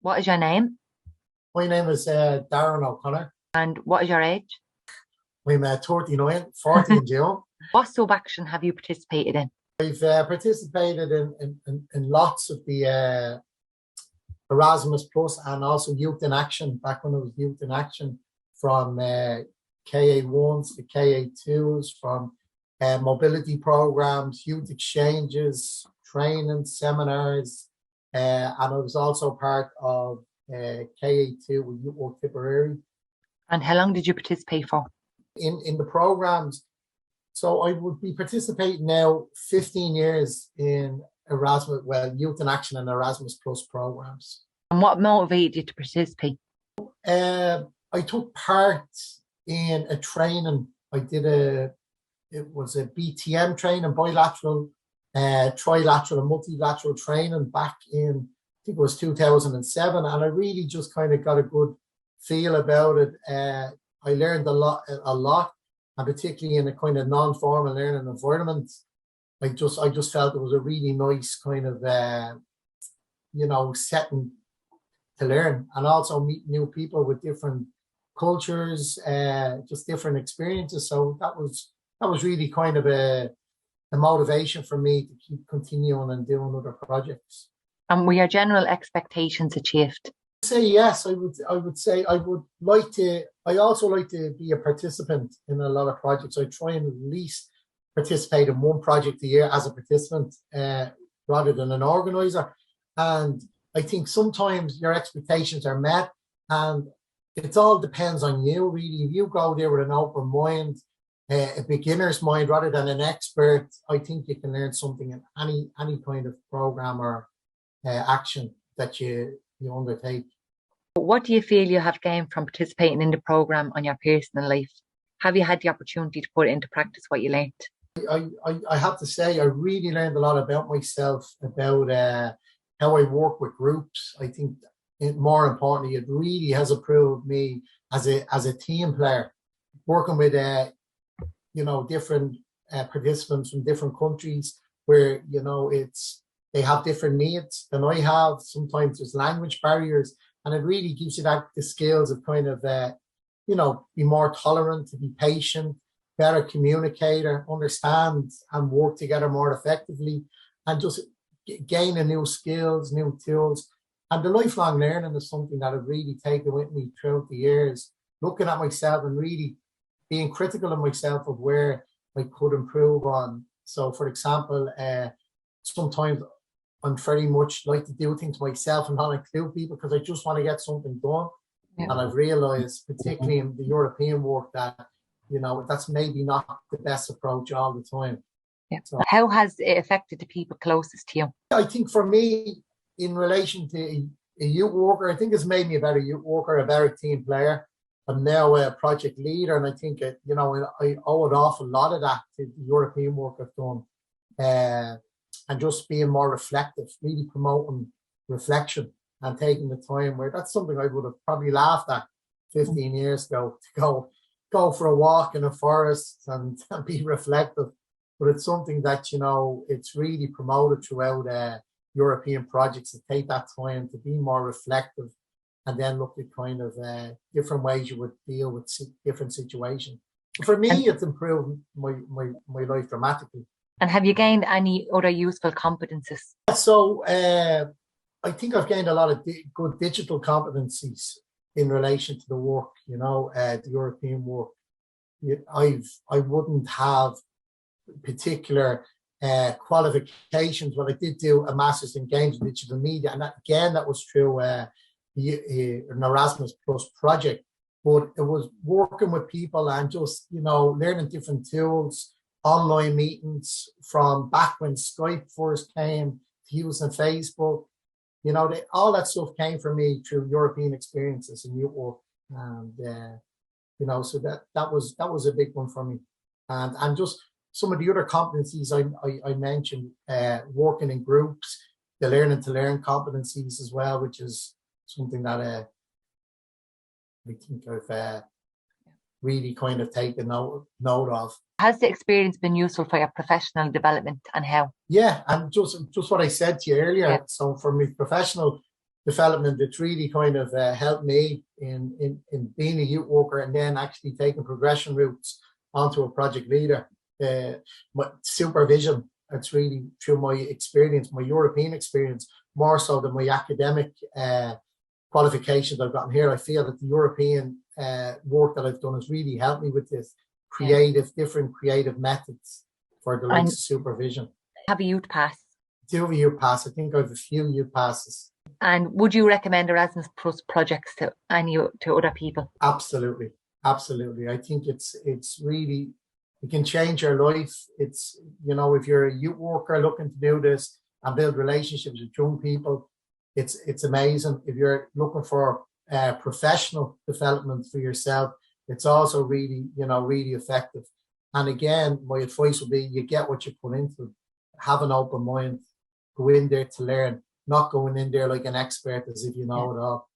What is your name My name is Darren O'Connor. and what is your age? I'm 39, 40 in June. What sub-action have you participated in? I've participated in lots of the Erasmus Plus and also Youth in Action, back when it was Youth in Action, from KA1s to KA2s, from mobility programs, youth exchanges, training, seminars, and I was also part of KA2 with Youth Work Tipperary. And how long did you participate for? In the programs. So I would be participating now 15 years in Erasmus, well, Youth in Action and Erasmus Plus programs. And what motivated you to participate? I took part in a training. It was a BTM training, bilateral, trilateral and multilateral training back in, I think it was 2007. And I really just kind of got a good feel about it. I learned a lot, and particularly in a kind of non-formal learning environment. I just felt it was a really nice kind of, setting to learn, and also meet new people with different cultures, just different experiences. So that was really kind of a motivation for me to keep continuing and doing other projects. And were your general expectations achieved? Say yes. I would say I would like to. I also like to be a participant in a lot of projects. I try and at least participate in one project a year as a participant, rather than an organizer. And I think sometimes your expectations are met, and it all depends on you, really. If you go there with an open mind, a beginner's mind rather than an expert, I think you can learn something in any kind of program or action that you undertake. What do you feel you have gained from participating in the programme on your personal life? Have you had the opportunity to put into practice what you learned? I have to say, I really learned a lot about myself, about how I work with groups. I think more importantly, it really has improved me as a team player, working with different participants from different countries where they have different needs than I have. Sometimes there's language barriers, and it really gives you the skills of kind of be more tolerant, to be patient, better communicator, understand and work together more effectively, and just gaining new skills, new tools. And the lifelong learning is something that I've really taken with me throughout the years, looking at myself and really being critical of myself of where I could improve on. So, for example, sometimes I'm very much like to do things myself and not include people because I just want to get something done. Yeah. And I've realised, particularly in the European work, that that's maybe not the best approach all the time. Yeah. So, how has it affected the people closest to you? I think for me, in relation to a youth worker, I think it's made me a better youth worker, a better team player. I'm now a project leader, and I think I owe an awful lot of that to the European work I've done, and just being more reflective, really promoting reflection and taking the time, where that's something I would have probably laughed at 15 years ago, to go for a walk in a forest and be reflective. But it's something that, it's really promoted throughout European projects, to take that time to be more reflective and then look at kind of different ways you would deal with different situations. For me, it's improved my life dramatically. And have you gained any other useful competences? So I think I've gained a lot of good digital competencies in relation to the work, the European work. I wouldn't have particular qualifications, but I did do a master's in games and digital media, and that was through an Erasmus Plus project. But it was working with people and just learning different tools, online meetings from back when Skype first came, to using Facebook. All that stuff came for me through European experiences and youth work, and so that was a big one for me, and just some of the other competencies I mentioned, working in groups, the learning to learn competencies as well, which is something that I think I've really kind of taken note of. Has the experience been useful for your professional development, and how? Yeah, and just what I said to you earlier. Yeah. So for me, professional development that's really kind of helped me in being a youth worker and then actually taking progression routes onto a project leader. My supervision, it's really through my experience, my European experience, more so than my academic qualifications I've gotten here. I feel that the European work that I've done has really helped me with this different creative methods for the likes of supervision. Have a youth pass? Do have a youth pass. I think I have a few youth passes. And would you recommend Erasmus Plus projects to other people? Absolutely. Absolutely. I think it's really, it can change your life. It's, you know, if you're a youth worker looking to do this and build relationships with young people, it's amazing. If you're looking for professional development for yourself, it's also really, you know, really effective. And again, my advice would be you get what you put into it. Have an open mind. Go in there to learn, not going in there like an expert as if you know it all.